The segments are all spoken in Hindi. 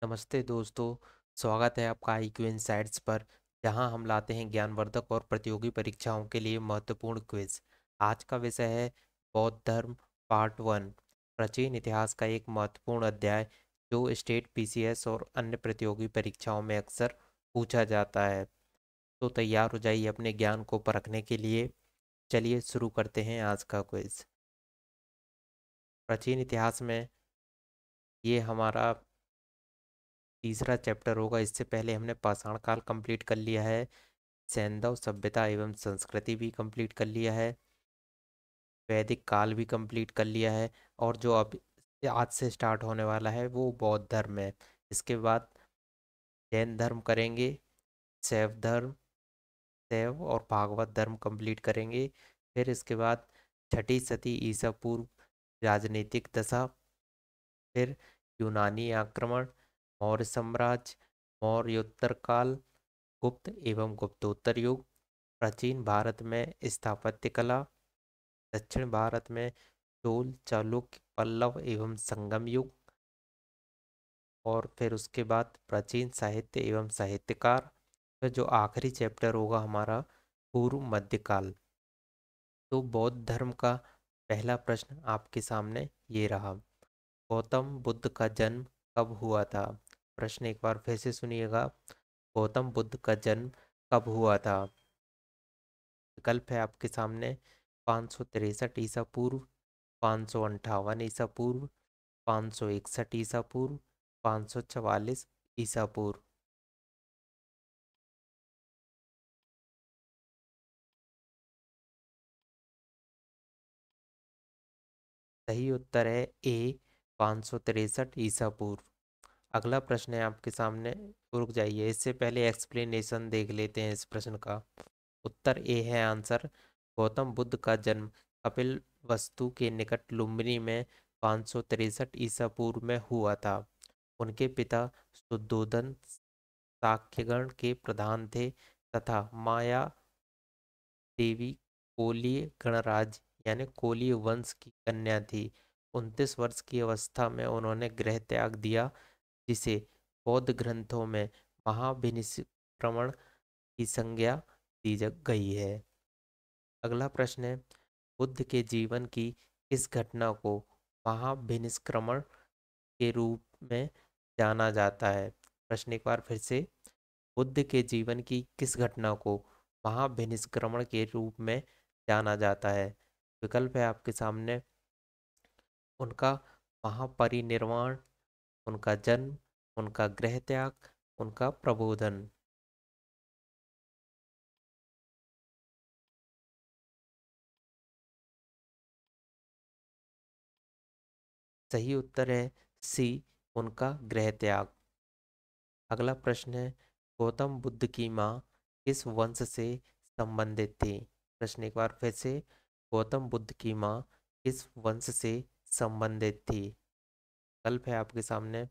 नमस्ते दोस्तों। स्वागत है आपका IQ इनसाइट्स पर, जहां हम लाते हैं ज्ञानवर्धक और प्रतियोगी परीक्षाओं के लिए महत्वपूर्ण क्विज। आज का विषय है बौद्ध धर्म पार्ट 1, प्राचीन इतिहास का एक महत्वपूर्ण अध्याय जो स्टेट PCS और अन्य प्रतियोगी परीक्षाओं में अक्सर पूछा जाता है। तो तैयार हो जाइए अपने ज्ञान को परखने के लिए। चलिए शुरू करते हैं आज का क्विज। प्राचीन इतिहास में ये हमारा तीसरा चैप्टर होगा। इससे पहले हमने पाषाण काल कंप्लीट कर लिया है, सैंधव सभ्यता एवं संस्कृति भी कंप्लीट कर लिया है, वैदिक काल भी कंप्लीट कर लिया है, और जो अब आज से स्टार्ट होने वाला है वो बौद्ध धर्म है। इसके बाद जैन धर्म करेंगे, शैव धर्म, शैव और भागवत धर्म कंप्लीट करेंगे। फिर इसके बाद छठी सदी ईसा पूर्व राजनीतिक दशा, फिर यूनानी आक्रमण, मौर्य साम्राज्य, मौर्योत्तर काल, गुप्त एवं गुप्तोत्तर युग, प्राचीन भारत में स्थापत्य कला, दक्षिण भारत में चोल चालुक्य पल्लव एवं संगम युग, और फिर उसके बाद प्राचीन साहित्य एवं साहित्यकार। फिर जो आखिरी चैप्टर होगा हमारा पूर्व मध्यकाल। तो बौद्ध धर्म का पहला प्रश्न आपके सामने ये रहा। गौतम बुद्ध का जन्म कब हुआ था? प्रश्न एक बार फिर से सुनिएगा। गौतम बुद्ध का जन्म कब हुआ था? विकल्प है आपके सामने: 563 ईसा पूर्व, 558 ईसा पूर्व, 561 ईसा पूर्व, 544 ईसा पूर्व। सही उत्तर है ए, 563 ईसा पूर्व। अगला प्रश्न है आपके सामने। रुक जाइए, इससे पहले एक्सप्लेनेशन देख लेते हैं इस प्रश्न का। उत्तर ए है आंसर। गौतम बुद्ध का जन्म कपिल वस्तु के निकट लुम्बिनी में 563 ईसा पूर्व में हुआ था। उनके पिता शुद्धोधन शाक्यगण के प्रधान थे तथा माया देवी कोलीय गणराज्य यानी कोलीय वंश की कन्या थी। 29 वर्ष की अवस्था में उन्होंने गृह त्याग दिया, जिसे बौद्ध ग्रंथों में महाभिनिष्क्रमण की संज्ञा दी गई है। अगला प्रश्न है, बुद्ध के जीवन की किस घटना को महाभिनिष्क्रमण के रूप में जाना जाता है? प्रश्न एक बार फिर से। बुद्ध के जीवन की किस घटना को महाभिनिष्क्रमण के रूप में जाना जाता है? विकल्प है आपके सामने: उनका महापरिनिर्वाण, उनका जन्म, उनका गृह त्याग, उनका प्रबोधन। सही उत्तर है सी, उनका गृह त्याग। अगला प्रश्न है, गौतम बुद्ध की माँ किस वंश से संबंधित थी? प्रश्न एक बार फिर से। गौतम बुद्ध की माँ किस वंश से संबंधित थी? विकल्प है आपके सामने: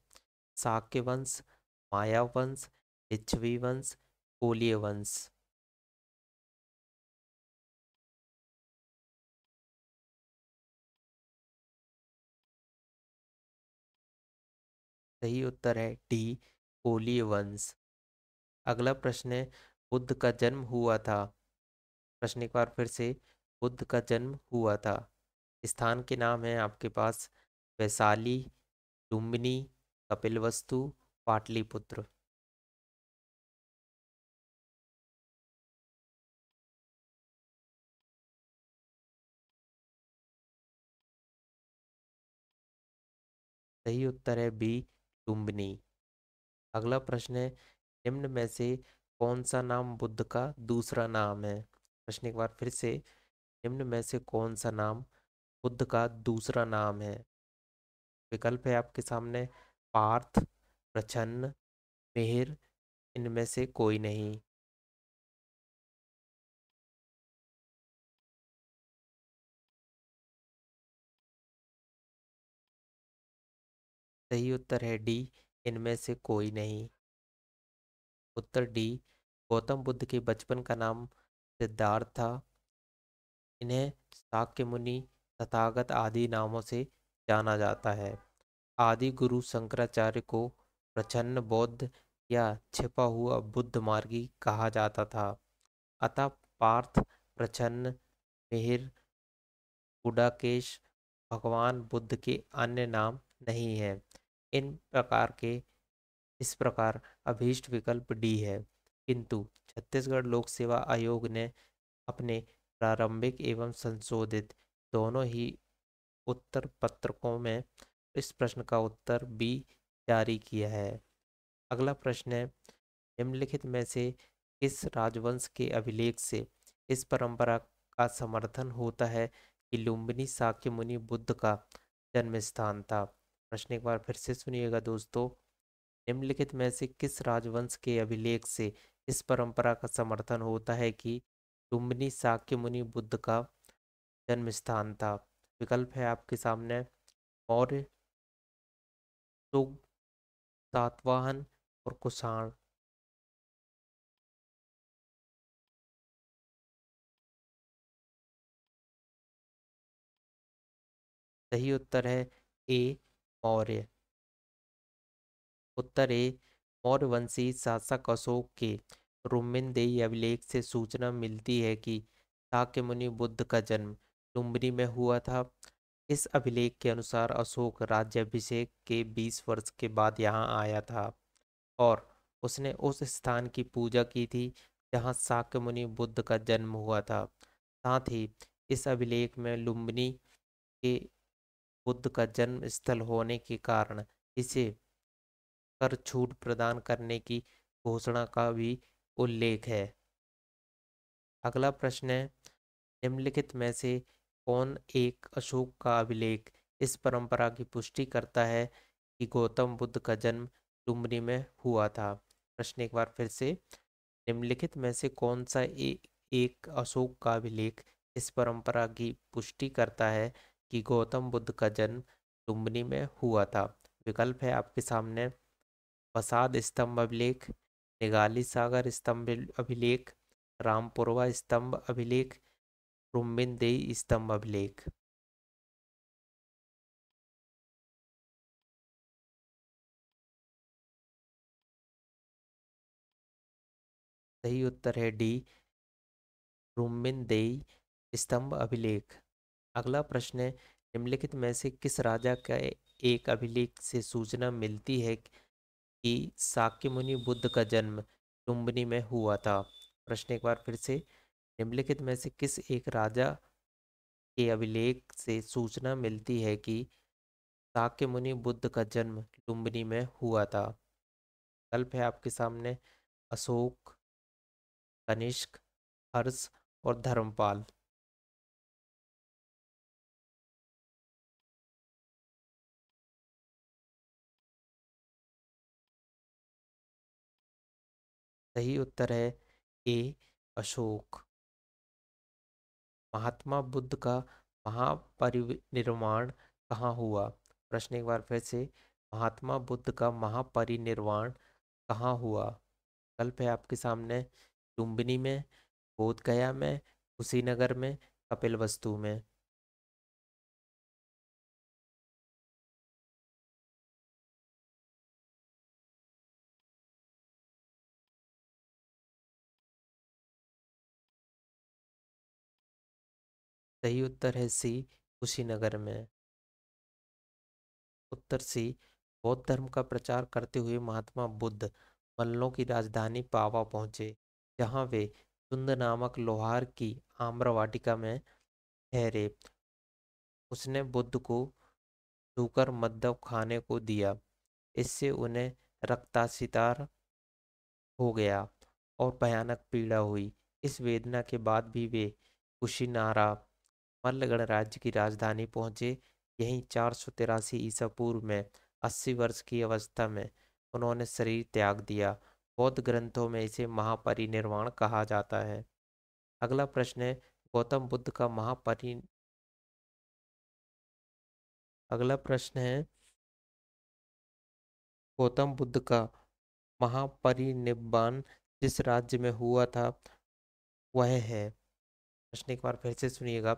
शाक्य वंश, माया वंश, लिच्छवी वंश, कोलीय वंश। सही उत्तर है डी, कोलीय वंश। अगला प्रश्न है, बुद्ध का जन्म हुआ था। प्रश्न एक बार फिर से। बुद्ध का जन्म हुआ था। स्थान के नाम है आपके पास: वैशाली, लुम्बिनी, कपिलवस्तु, पाटलिपुत्र। सही उत्तर है बी, लुम्बिनी। अगला प्रश्न है, निम्न में से कौन सा नाम बुद्ध का दूसरा नाम है? प्रश्न एक बार फिर से। निम्न में से कौन सा नाम बुद्ध का दूसरा नाम है? विकल्प है आपके सामने: पार्थ, प्रछन्न, मिहिर, इनमें से कोई नहीं। सही उत्तर है डी, इनमें से कोई नहीं। उत्तर डी, गौतम बुद्ध के बचपन का नाम सिद्धार्थ था। इन्हें शाक्य मुनि, तथागत आदि नामों से जाना जाता है। आदि गुरु शंकराचार्य को प्रच्छन्न बौद्ध या छिपा हुआ बुद्ध मार्गी कहा जाता था। अतः पार्थ, प्रच्छन्न, मिहिर, गुडाकेश भगवान बुद्ध के अन्य नाम नहीं है। इन प्रकार के इस प्रकार अभीष्ट विकल्प डी है। किंतु छत्तीसगढ़ लोक सेवा आयोग ने अपने प्रारंभिक एवं संशोधित दोनों ही उत्तर पत्रकों में इस प्रश्न का उत्तर बी जारी किया है। अगला प्रश्न है, निम्नलिखित में से किस राजवंश के अभिलेख से इस परंपरा का समर्थन होता है कि लुम्बिनी शाक्य मुनि बुद्ध का जन्म स्थान था। प्रश्न एक बार फिर से सुनिएगा दोस्तों। निम्नलिखित में से किस राजवंश के अभिलेख से इस परंपरा का समर्थन होता है कि लुम्बिनी शाक्य मुनि बुद्ध का जन्म स्थान था। विकल्प है आपके सामने, मौर्य, सुग, सातवाहन और कुषाण। सही उत्तर है ए, मौर्य। उत्तर ए, मौर्य वंशी शासक अशोक के रुम्मिनदेही अभिलेख से सूचना मिलती है कि शाक्यमुनि बुद्ध का जन्म लुम्बिनी में हुआ था। इस अभिलेख के अनुसार अशोक राज्याभिषेक के 20 वर्ष के बाद यहाँ आया था और उसने उस स्थान की पूजा की थी जहाँ शाक्यमुनि बुद्ध का जन्म हुआ था। साथ ही इस अभिलेख में लुम्बिनी के बुद्ध का जन्म स्थल होने के कारण इसे कर छूट प्रदान करने की घोषणा का भी उल्लेख है। अगला प्रश्न है, निम्नलिखित में से कौन एक अशोक का अभिलेख इस परंपरा की पुष्टि करता है कि गौतम बुद्ध का जन्म लुम्बिनी में हुआ था। प्रश्न एक बार फिर से, निम्नलिखित में से कौन सा एक अशोक का अभिलेख इस परंपरा की पुष्टि करता है कि गौतम बुद्ध का जन्म लुम्बिनी में हुआ था। विकल्प है आपके सामने, प्रसाद स्तंभ अभिलेख, निगाली सागर स्तंभ अभिलेख, रामपुरवा स्तंभ अभिलेख, रुम्बिनदेही स्तंभ अभिलेख। सही उत्तर है डी, रुम्बिनदेही स्तंभ अभिलेख। अगला प्रश्न है, निम्नलिखित में से किस राजा का एक अभिलेख से सूचना मिलती है कि शाक्यमुनि बुद्ध का जन्म लुम्बिनी में हुआ था। प्रश्न एक बार फिर से, निम्नलिखित में से किस एक राजा के अभिलेख से सूचना मिलती है कि शाक्यमुनि बुद्ध का जन्म लुम्बिनी में हुआ था। कल्प है आपके सामने, अशोक, कनिष्क, हर्ष और धर्मपाल। सही उत्तर है ए, अशोक। महात्मा बुद्ध का महापरिनिर्वाण कहाँ हुआ। प्रश्न एक बार फिर से, महात्मा बुद्ध का महापरिनिर्वाण कहाँ हुआ। कल्प है आपके सामने, लुम्बिनी में, बोध गया में, कुशीनगर में, कपिलवस्तु में। सही उत्तर है सी, कुशीनगर में। उत्तर सी, बौद्ध धर्म का प्रचार करते हुए महात्मा बुद्ध मल्लों की राजधानी पावा पहुंचे, जहां वे सुंद नामक लोहार की आम्र वाटिका में ठहरे। उसने बुद्ध को सूकर मद्दव खाने को दिया। इससे उन्हें रक्तस्राव हो गया और भयानक पीड़ा हुई। इस वेदना के बाद भी वे कुशिनारा मल्ल गणराज्य की राजधानी पहुंचे। यहीं 483 ईसा पूर्व में 80 वर्ष की अवस्था में उन्होंने शरीर त्याग दिया। बौद्ध ग्रंथों में इसे महापरिनिर्वाण कहा जाता है। अगला प्रश्न है, गौतम बुद्ध का महापरि अगला प्रश्न है, गौतम बुद्ध का महापरिनिब्बान जिस राज्य में हुआ था वह है। प्रश्न एक बार फिर से सुनिएगा,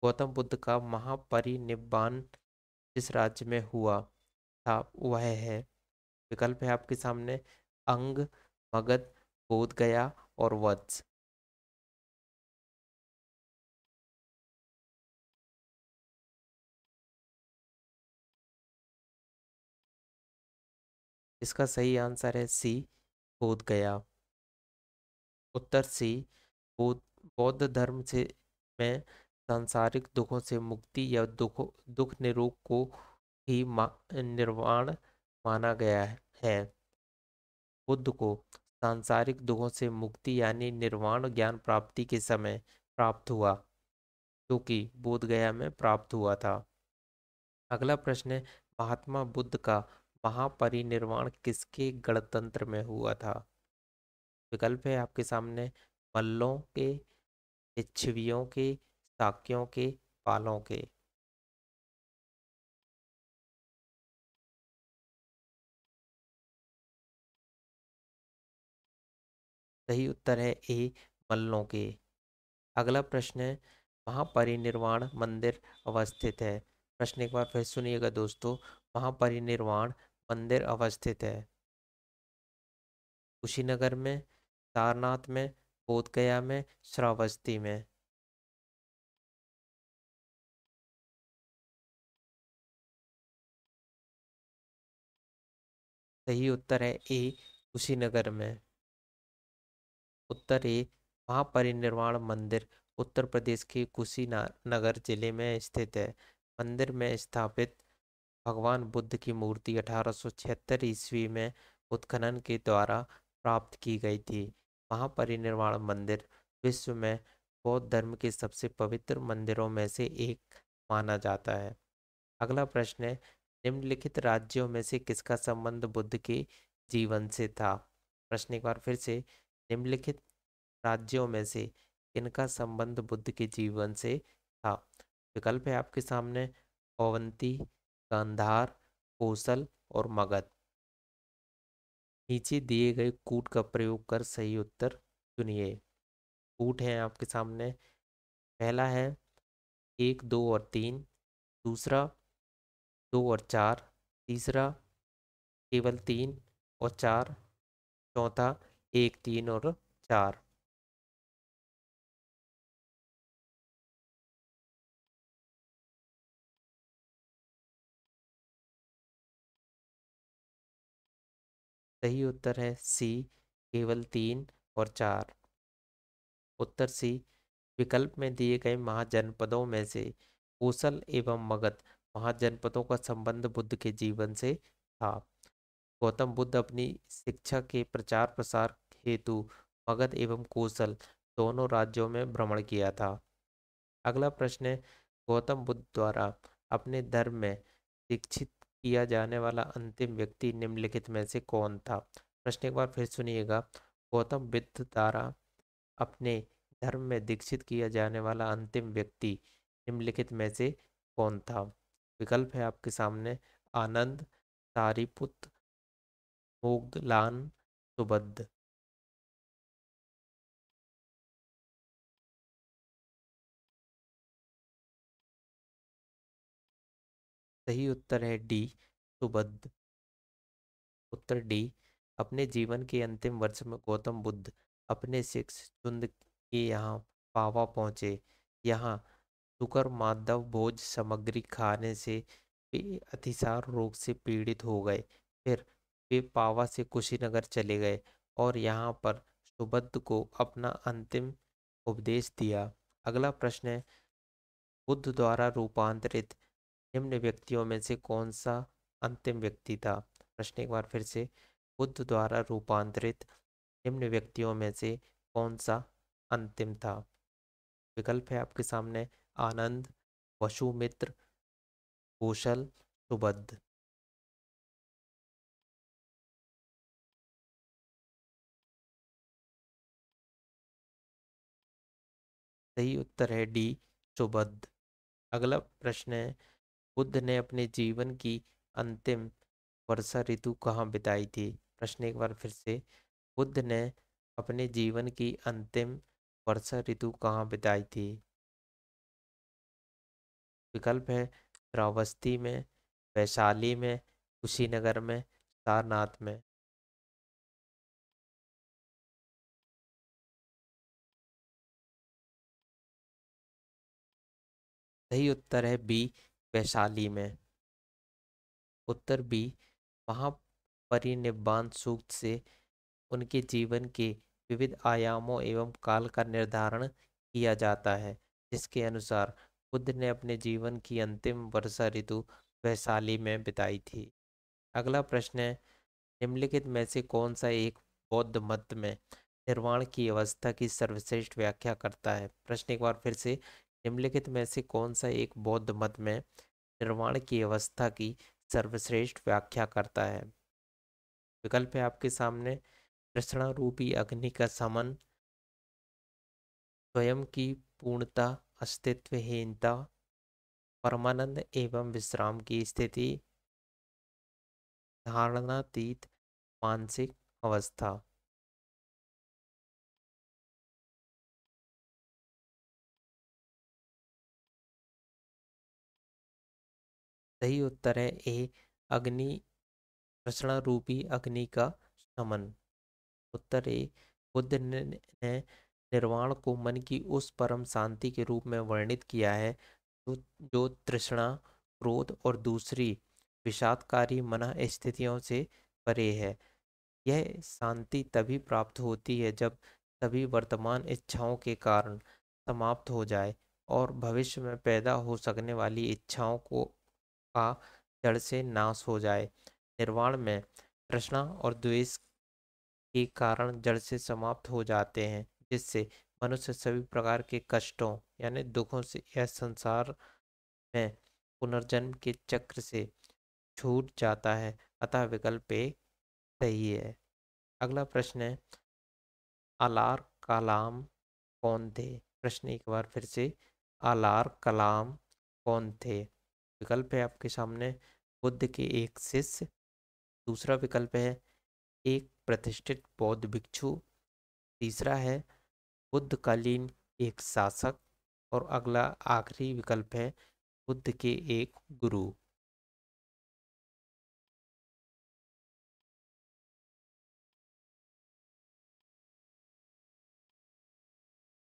गौतम बुद्ध का महापरिनिब्बान जिस राज्य में हुआ था वह है। विकल्प है आपके सामने अंग, मगध, बोध गया और वत्स। इसका सही आंसर है सी, बोध गया। उत्तर सी, बौद्ध बौद्ध धर्म से में सांसारिक दुखों से मुक्ति या दुख निरोग को ही निर्वाण माना गया है। बुद्ध को सांसारिक दुखों से मुक्ति यानी निर्वाण ज्ञान प्राप्ति के समय प्राप्त हुआ, जो कि बोध गया में प्राप्त हुआ था। अगला प्रश्न है, महात्मा बुद्ध का महापरिनिर्वाण किसके गणतंत्र में हुआ था? विकल्प है आपके सामने मल्लों के, लिच्छवियों के, शाक्यों के, पालों के। सही उत्तर है ए, मल्लों के। अगला प्रश्न है, महापरिनिर्वाण मंदिर अवस्थित है? प्रश्न एक बार फिर सुनिएगा दोस्तों। महापरिनिर्वाण मंदिर अवस्थित है कुशीनगर में, सारनाथ में, बोध गया में, श्रावस्ती में। सही उत्तर है ए, कुशीनगर में। उत्तर ए, महापरिनिर्वाण मंदिर उत्तर प्रदेश के कुशीनगर जिले में स्थित है। मंदिर में स्थापित भगवान बुद्ध की मूर्ति 1876 ईस्वी में उत्खनन के द्वारा प्राप्त की गई थी। महापरिनिर्वाण मंदिर विश्व में बौद्ध धर्म के सबसे पवित्र मंदिरों में से एक माना जाता है। अगला प्रश्न है, निम्नलिखित राज्यों में से किसका संबंध बुद्ध के जीवन से था? प्रश्न एक बार फिर से, निम्नलिखित राज्यों में से किनका संबंध बुद्ध के जीवन से था? विकल्प है आपके सामने अवंती, गांधार, कोसल और मगध। नीचे दिए गए कूट का प्रयोग कर सही उत्तर चुनिए। कूट है आपके सामने। पहला है 1, 2 और 3। दूसरा 2 और 4। तीसरा केवल 3 और 4। चौथा 1, 3 और 4। सही उत्तर है सी, केवल 3 और 4। उत्तर सी, विकल्प में दिए गए महाजनपदों में से कोसल एवं मगध महाजनपदों का संबंध बुद्ध के जीवन से था। गौतम बुद्ध अपनी शिक्षा के प्रचार प्रसार हेतु मगध एवं कोसल दोनों राज्यों में भ्रमण किया था। अगला प्रश्न है, गौतम बुद्ध द्वारा अपने धर्म में दीक्षित किया जाने वाला अंतिम व्यक्ति निम्नलिखित में से कौन था? प्रश्न एक बार फिर सुनिएगा। गौतम बुद्ध द्वारा अपने धर्म में दीक्षित किया जाने वाला अंतिम व्यक्ति निम्नलिखित में से कौन था? विकल्प है आपके सामने आनंद, सारिपुत, मोगलान, सुबद्ध। सही उत्तर है डी, सुबद्ध। उत्तर डी, अपने जीवन के अंतिम वर्ष में गौतम बुद्ध अपने शिष्य चुंद के यहाँ पावा पहुँचे। यहाँ शुकर माधव भोज सामग्री खाने से वे अतिसार रोग से पीड़ित हो गए। फिर वे पावा से कुशीनगर चले गए और यहाँ पर सुबुद्ध को अपना अंतिम उपदेश दिया। अगला प्रश्न है, बुद्ध द्वारा रूपांतरित निम्न व्यक्तियों में से कौन सा अंतिम व्यक्ति था? प्रश्न एक बार फिर से, बुद्ध द्वारा रूपांतरित निम्न व्यक्तियों में से कौन सा अंतिम था? विकल्प है आपके सामने आनंद, वसुमित्र, कौशल, सुबद्ध। सही उत्तर है डी, सुबद्ध। अगला प्रश्न है, बुद्ध ने अपने जीवन की अंतिम वर्षा ऋतु कहाँ बिताई थी? प्रश्न एक बार फिर से, बुद्ध ने अपने जीवन की अंतिम वर्षा ऋतु कहाँ बिताई थी? विकल्प है श्रावस्ती में, वैशाली में, कुशीनगर में, सारनाथ में। सही उत्तर है बी, वैशाली में। उत्तर बी, महापरिनिब्बाण सूक्त से उनके जीवन के विविध आयामों एवं काल का निर्धारण किया जाता है, जिसके अनुसार बुद्ध ने अपने जीवन की अंतिम वर्षा ऋतु वैशाली में बिताई थी। अगला प्रश्न है, निम्नलिखित में से कौन सा एक बौद्ध मत में निर्वाण की अवस्था की सर्वश्रेष्ठ व्याख्या करता है? प्रश्न एक बार फिर से, निम्नलिखित में से कौन सा एक बौद्ध मत में निर्वाण की अवस्था की सर्वश्रेष्ठ व्याख्या करता है? विकल्प है आपके सामने, तृष्णा रूपी अग्नि का समन, स्वयं की पूर्णता, अस्तित्वहीनता, परमानंद एवं विश्राम की स्थिति, धारणातीत मानसिक अवस्था। सही उत्तर है ए, अग्नि, तृष्णा रूपी अग्नि का शमन। उत्तर ए, बुद्ध ने निर्वाण को मन की उस परम शांति के रूप में वर्णित किया है जो जो तृष्णा, क्रोध और दूसरी विषादकारी मन स्थितियों से परे है। यह शांति तभी प्राप्त होती है जब सभी वर्तमान इच्छाओं के कारण समाप्त हो जाए और भविष्य में पैदा हो सकने वाली इच्छाओं को का जड़ से नाश हो जाए। निर्वाण में तृष्णा और द्वेष के कारण जड़ से समाप्त हो जाते हैं, जिससे मनुष्य सभी प्रकार के कष्टों यानी दुखों से यह संसार में पुनर्जन्म के चक्र से छूट जाता है। अतः विकल्प ए सही है। अगला प्रश्न है, अलार कलाम कौन थे? प्रश्न एक बार फिर से, अलार कलाम कौन थे? विकल्प है आपके सामने, बुद्ध के एक शिष्य, दूसरा विकल्प है एक प्रतिष्ठित बौद्ध भिक्षु, तीसरा है बुद्धकालीन एक शासक, और अगला आखिरी विकल्प है बुद्ध के एक गुरु।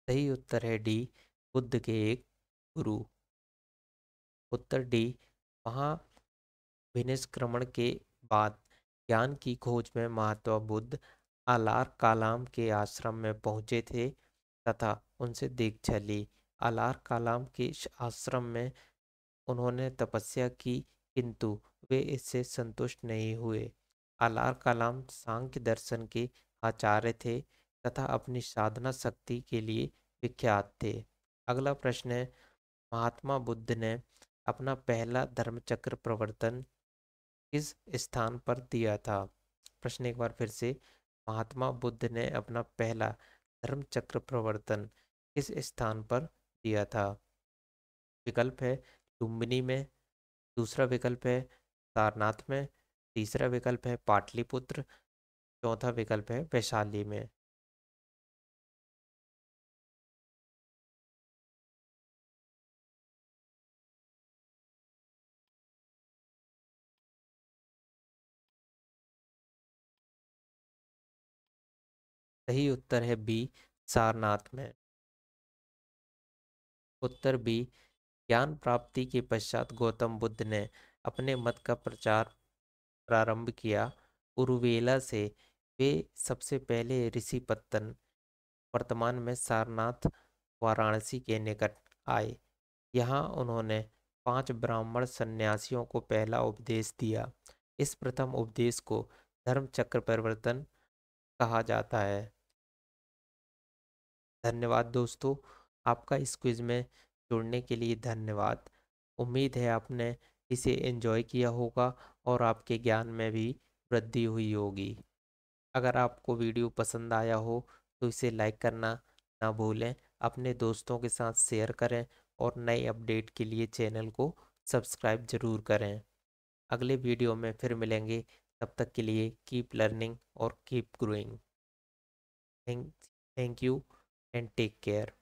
सही उत्तर है डी, बुद्ध के एक गुरु। उत्तर डी, महाविनिष्क्रमण के बाद ज्ञान की खोज में महात्मा बुद्ध अलार कालाम के आश्रम में पहुंचे थे तथा उनसे दीक्षा ली। अलार कालाम के इस आश्रम में उन्होंने तपस्या की, किंतु वे इससे संतुष्ट नहीं हुए। अलार कलाम सांख्य दर्शन के आचार्य थे तथा अपनी साधना शक्ति के लिए विख्यात थे। अगला प्रश्न है, महात्मा बुद्ध ने अपना पहला धर्मचक्र प्रवर्तन किस स्थान पर दिया था? प्रश्न एक बार फिर से, महात्मा बुद्ध ने अपना पहला धर्मचक्र प्रवर्तन किस स्थान पर दिया था? विकल्प है लुम्बिनी में, दूसरा विकल्प है सारनाथ में, तीसरा विकल्प है पाटलिपुत्र, चौथा विकल्प है वैशाली में। सही उत्तर है बी, सारनाथ में। उत्तर बी, ज्ञान प्राप्ति के पश्चात गौतम बुद्ध ने अपने मत का प्रचार प्रारंभ किया। उरुवेला से वे सबसे पहले ऋषि पत्तन, वर्तमान में सारनाथ, वाराणसी के निकट आए। यहाँ उन्होंने 5 ब्राह्मण सन्यासियों को पहला उपदेश दिया। इस प्रथम उपदेश को धर्म चक्र परिवर्तन कहा जाता है। धन्यवाद दोस्तों, आपका इस क्विज में जुड़ने के लिए धन्यवाद। उम्मीद है आपने इसे एंजॉय किया होगा और आपके ज्ञान में भी वृद्धि हुई होगी। अगर आपको वीडियो पसंद आया हो तो इसे लाइक करना ना भूलें, अपने दोस्तों के साथ शेयर करें और नए अपडेट के लिए चैनल को सब्सक्राइब जरूर करें। अगले वीडियो में फिर मिलेंगे, तब तक के लिए कीप लर्निंग और keep growing. Thank you and take care.